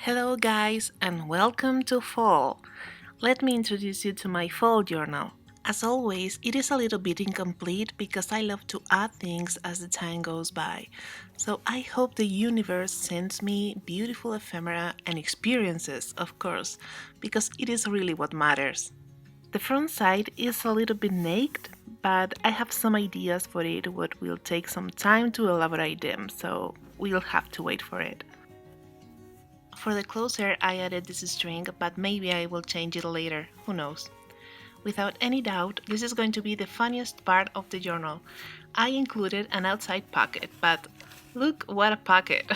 Hello guys and welcome to fall. Let me introduce you to my fall journal. As always, it is a little bit incomplete because I love to add things as the time goes by. So I hope the universe sends me beautiful ephemera and experiences, of course, because it is really what matters. The front side is a little bit naked, but I have some ideas for it what will take some time to elaborate them, so we'll have to wait for it. For the closer I added this string, but maybe I will change it later, who knows. Without any doubt, this is going to be the funniest part of the journal. I included an outside pocket, but look what a pocket!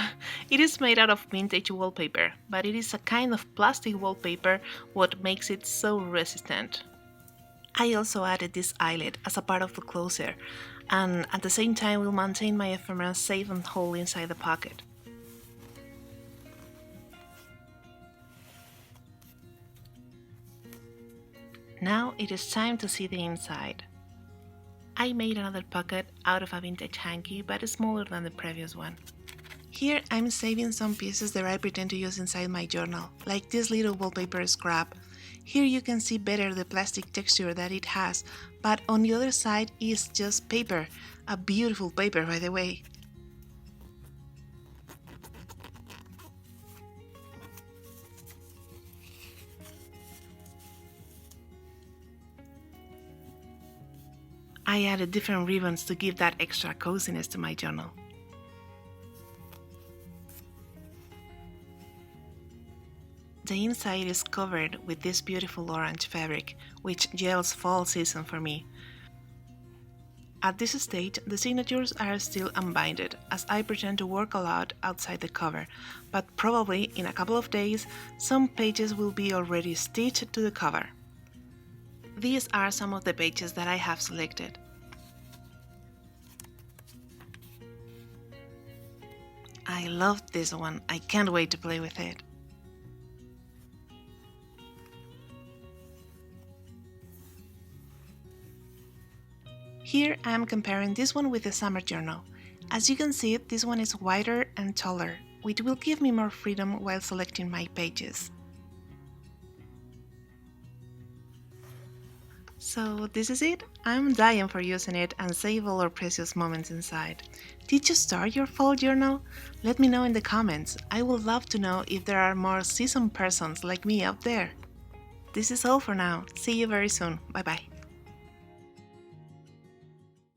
It is made out of vintage wallpaper, but it is a kind of plastic wallpaper what makes it so resistant. I also added this eyelet as a part of the closer, and at the same time will maintain my ephemera safe and whole inside the pocket. Now it is time to see the inside. I made another pocket out of a vintage hanky, but smaller than the previous one. Here I'm saving some pieces that I pretend to use inside my journal, like this little wallpaper scrap. Here you can see better the plastic texture that it has, but on the other side is just paper, a beautiful paper by the way. I added different ribbons to give that extra coziness to my journal. The inside is covered with this beautiful orange fabric, which gels fall season for me. At this stage, the signatures are still unbinded, as I pretend to work a lot outside the cover, but probably in a couple of days, some pages will be already stitched to the cover. These are some of the pages that I have selected. I love this one, I can't wait to play with it. Here I am comparing this one with the summer journal. As you can see, this one is wider and taller, which will give me more freedom while selecting my pages. So this is it. I'm dying for using it and save all our precious moments inside. Did you start your fall journal? Let me know in the comments. I would love to know if there are more seasoned persons like me out there. This is all for now. See you very soon. Bye bye.